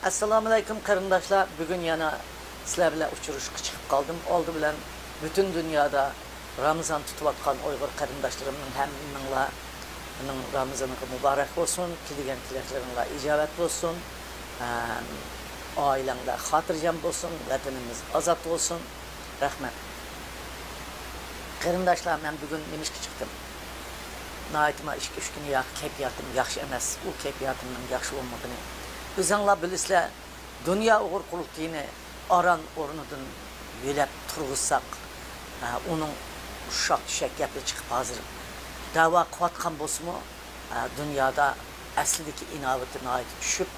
Assalomu alaykum qarindoshlar. Bugun yana sizlar bilan uchrashishga chiqib qoldim. Oldi bilan butun dunyoda Ramazon tutayotgan Uyg'ur qarindoshlarimning hammanglarning Ramazoni muborak bo'lsin. Tilgan tilaklaringlar ijobat bo'lsin. Oilangda xotirjam bo'lsin, vatanimiz ozod bo'lsin. Rahmat. Qarindoshlar, men bugun nimishga chiqdim. Naytma 2-3 kun kayfiyatim yaxshi emas. U kayfiyatimning yaxshi bo'lmagani Özünlə bilisizlər, dünya uğur qurultayını aran ornudan yelep turğuzsaq, onun uşaq düşək gəpli çıxıb hazır dava qıvatqan bolsunmu, dünyada əslidəki inavətinə aid düşüb,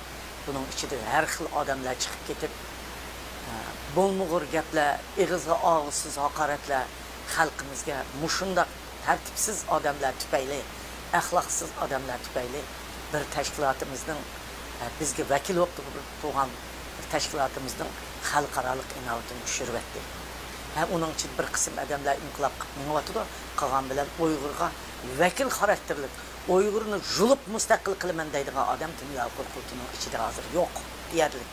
bunun içində hər xil adamlar çıxıb getib, bolmuğur gəplər, ağızğa ağızsız haqarətlər xalqımızga muşundaq tərtibsiz adamlar tüpəyli, əxlaqsız adamlar tüpəyli bir təşkilatımızın bizge vekil olup tuğan teşkilatımızdan halkaralık inavetini düşürüp etti. Onun için bir kısım adamlar inkılap kılınıvatı da kalan bilen Uygur'a vekil karakterlik, Uygur'unu julup müstakil kılmen deydiği adam dünya korkutunun içinde hazır yok diyerlik.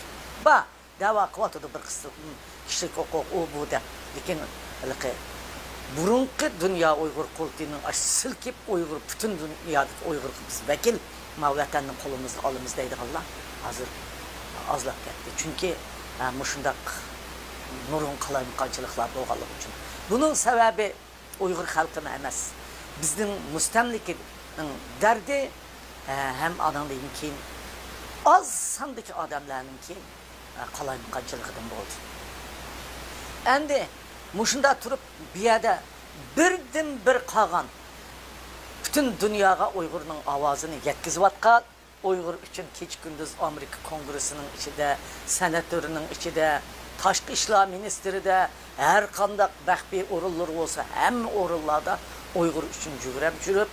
Dava kıvatı da bir kısım kişilik hukuk o bu da. Lakin burunki dünya Uygur kultunun silkip Uygur, bütün dünyada Uygur vekil vatanın kolumuzda alımızdaydı Allah hazır azlap getdi. Çünkü muşundaq nurun qalayımqançılıqlar boğalığı için. Bunun sebebi Uygur halkına emas. Bizden müstemlikinin derdi hem adamların ki az sandaki adamların ki qalayımqançılığıdan oldu. Endi muşunda turup bir yerde birden bir qalğan bütün dünyaya Uygur'un avazını yetkizvatkan, Uygur için keç gündüz Amerika Kongresi'nin içinde, senatörünün içinde, Taşkı İşler Ministri de, her kandak bəxbi orullar olsa, hem orullarda Uygur için jürüp,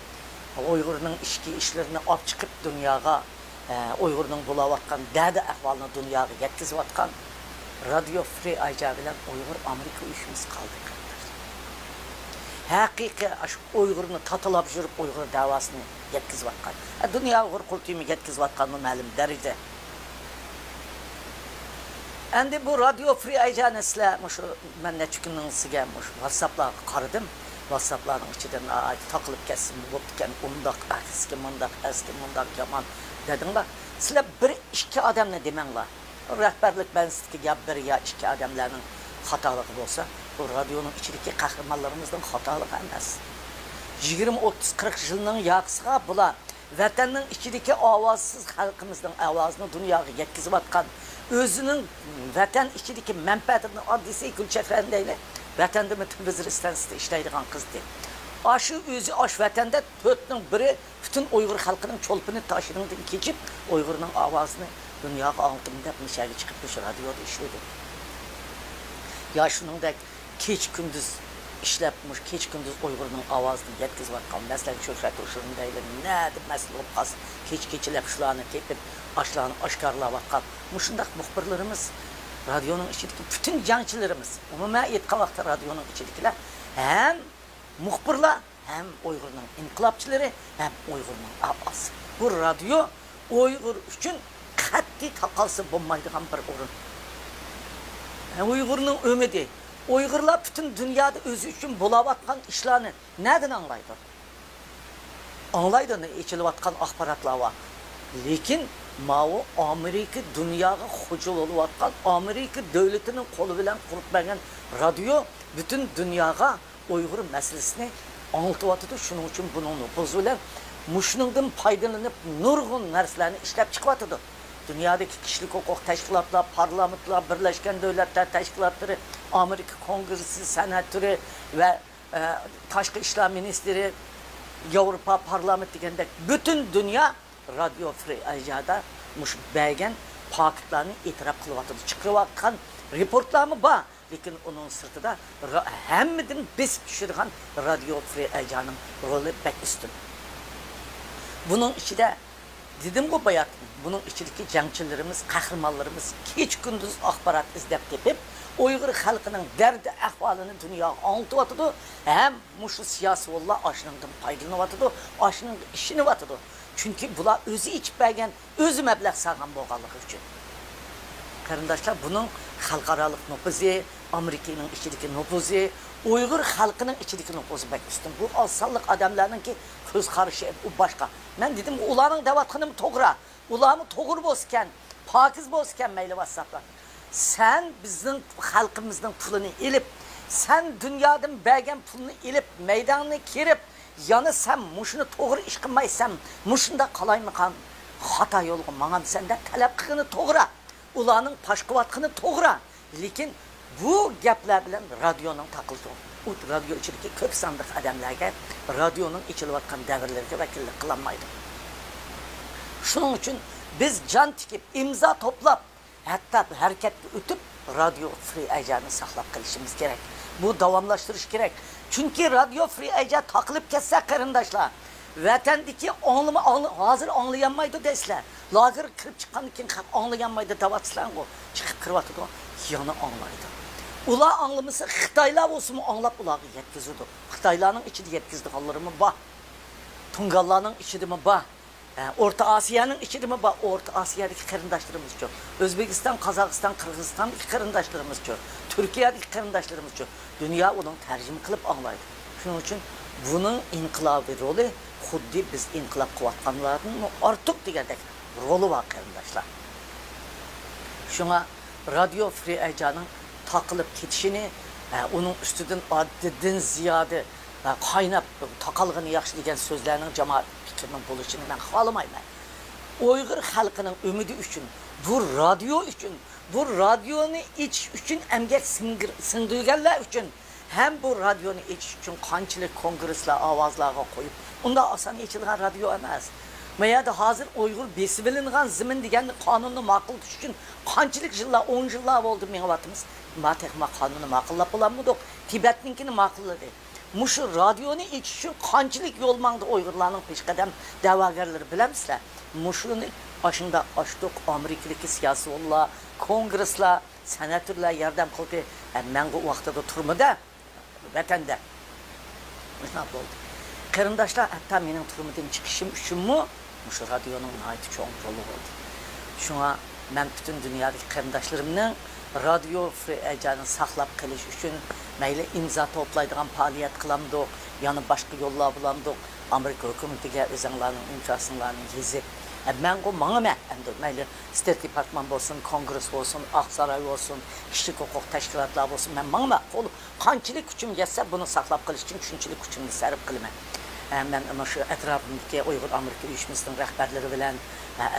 Uygur'un işki işlerini ap çıkıp dünyaya, Uygur'un bulavatkan, dede ahvalını dünyaya yetkizvatkan, Radio Free Aja bilen Uygur Amerika uyuşumuz kaldı. Hakiki Uygur'unu tatılap jürüp Uygur davasını yetkizvatkan. Dünya Uygur kultuyumu yetkizvatkanı məlum derece. Endi bu Radio Free Aja'nı sizler, ben ne çıkının sizge WhatsApp'la qarıdım. WhatsApp'ların içinden takılıp kessin, bu diken, ondak, eski mundak, yaman dedin bak. Sizler bir-iki adamla demenler. Rəhbərlik ben sizge ya bir ya iki adamların hatalığı olsa, bu radyonun içindeki kahramanlarımızdan hatalık emas. 20-30-40 yılının yağısıga bula vatanın içindeki avazsız halkımızdan avazını dünyaya yetkizip atkan, özünün vatan içindeki menfaatini adlisi Gülçefrendeyle vatanda mütebizir istansıda işleydiğen kızdı. Aşı özü aş vatanda dörtünün biri bütün Uygur halkının çolpunu taşıdığından geçip Uygur'un avazını dünyaya altında müşahede çıkıp bu radyoda işledi. Ya şunun da keç gündüz işlepmiş, keç gündüz Uygur'un avazını yetkizvatkan, mesela Şöhret Uşur'un deyilin, nədir məsələ olub qaz, keç-keçilep şularını tepip, aşlarını aşkarlavatkan, muşundaq muhbirlərimiz, radyonun içindeki bütün cancılarımız, umumə yetqan vaxtda radyonun içindekiler, hem muhbirler, hem Uygur'un inkılapçıları, hem Uygur'un avazı. Bu radyo, Uygur üçün qat'i taqalsı bulmaydıgan bir orun. Uygur'un ümidi, Uygurlar bütün dünyada özü için bulavatkan işlerini neden anlaydı? Anlaydı ne içilivatkan akbaratlar var. Lakin Mao Amerika dünyaya hücum oluvatkan, Amerika devletinin kolu bilen kurutmayan radyo bütün dünyaya Uygur meselesini anlatıvatıdı. Şunun için bunu bozulan, muşnundan faydalanıp nurgun derslerini işlep çıkıvatıdı. Dünyadaki kişilik hukuk teşkilatlar, parlamentler, Birleşken Devletler Teşkilatları, Amerika Kongresi, senatörü ve Taşkı İşler Ministri, Avrupa Parlamenti degende bütün dünya Radio Free Aja'da belgen paketlerini itiraf kılıvatıdı. Çıkıvatkan reportlar mı var? Lakin onun sırtında hemmeden biz pişirgen Radio Free Aja'nın rolü pek üstün. Bunun içinde dedim bu bayat, bunun içindeki cancılarımız, kahramanlarımız keç gündüz akbarat izlep tepip, Uygur halkının derdi ahvalını dünyaya anlatıvatıdı, hem muşu siyasi yolla aşınından faydalanıvatıdı, aşının işini vatıdı. Çünkü bunlar özü içip belgen, özü məbləğ sağlam boğalığı üçün. Qarindoshlar, buning xalqarалық nüfuzu, Amerikaning ichidagi nüfuzu, Uyg'ur xalqining ichidagi nüfuzu bak üstün. Bu osonlik odamlarningki ko'z qarashi u boshqa. Men dedim, ularning da'vatqinim to'g'ri. Ularni to'g'ri bo'lsa, pokiz bo'lsa, mayli vasaflar. Sen bizning xalqimizning pulini elib, sen dunyodan bergan pulni elib, maydonni kirib, yana sen mushuni to'g'ri ish qilmaysan, mushunda qalaymiqan xato yo'lga manga senda talab qilgani to'g'ri. Ularning pashqivatqini to'g'ri. Lekin bu gaplar bilan radioning taqildi. U radio ichidagi ko'p sonli odamlarga radioning ichilayotgan davrlarga vakillik qilolmaydi. Shuning uchun biz jon tikib, imzo to'plab, hatto harakatga o'tib radio free ajani saqlab qolishimiz kerak. Bu davomlashtirish kerak. Chunki radio free aja taqilib ketsa qarindoshlar, vatandagi hozir anglayanmaydi deysizlar. Lager kirib chiqqandan keyin ham anglayanmaydi da'vatsizlar go. Chiqib kiryotdi, yana anglaydi. Ular anglamasa Xitoylar bo'lsa anglab ularga yetkazadi. Xitoylarning ichida yetkazdiganlarimi bor. Tungallarning ichidami bor. Orta Asiyanın içidimi bak, Orta Asiyadaki qarindoshlarimiz çok. Özbekistan, Qozog'iston, Qirg'izistondagi qarindoshlarimiz çok. Turkiyadagi qarindoshlarimiz çok. Dünya onun tercüme qilib anglaydi. Shuning uchun buning inqilobiy roli xuddi biz inqilob qilayotganlarning ortiq degandek roli bor qarindoshlar. Shunga radio free ajaning taqilib ketishini, onun üstüden addidan ziyoda qaynab taqalg'ini yaxshi degan so'zlarning jamoat fikrining bo'lishini men xohlamayman. Uyg'ur xalqining umidi uchun, bu radio uchun, bu radioni ichish uchun emgak singdirganlar uchun, hem bu radioni ichish uchun qanchalik kongresslar, ovozlarga qo'yib, unda oson ichilgan radio emas. Mayada hozir Uyg'ur besibilingan zimin degan qonunni ma'qul tutish uchun qanchalik yillar, 10 yillar bo'ldi menvatimiz. Matehma qonunni ma'qullab bo'lamidi? Tibetninkini ma'qulladi. Muşu radyonu içişin qanchalik yo'l mangdi Uyg'urlarning peshqadam da'vogarlari bilamsizlar. Muşuni başında açtık Amerikadagi siyosiy kongresslar, senatorlar yordam qildi. Men bu vaqtda turmada vatanda. Nima bo'ldi? Qarindoshlar, hatto mening turmadan chiqishim uchunmi muşu radyoning nihoyat cho'ng roli bo'ldi. Shunga men butun dunyodagi qarindoshlarimning radio free ajani saqlab qolish uchun mayli imzo to'playdigan faoliyat qilamdik, yana boshqa yo'llar bilamdik. Amerika hukumatiga o'zinglarning imzolaringlarni yezib, men bu manga endi mayli State Department bo'lsin, Kongress bo'lsin, Oqsaroy bo'lsin, kishilik huquq tashkilotlar bo'lsin, men manga qo'l qanchalik kuchim yetsa buni saqlab qolish uchun shunchalik kuchimni sarf qilaman. Men ana shu atrofimdagi Uyg'ur Amerika uyushmasining rahbarlari bilan,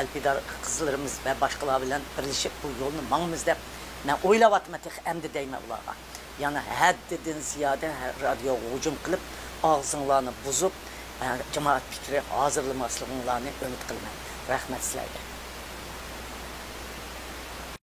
alpidor qizlarimiz va boshqalar bilan birlashib bu yo'lni mangimiz deb men o'ylayapman, endi deyman ularga. Yani haddidan ziyoda radio hujum qilib, og'zinglarni buzib, jamoat fikri hozirlamasliginglarni umid qilaman. Rahmat sizlarga.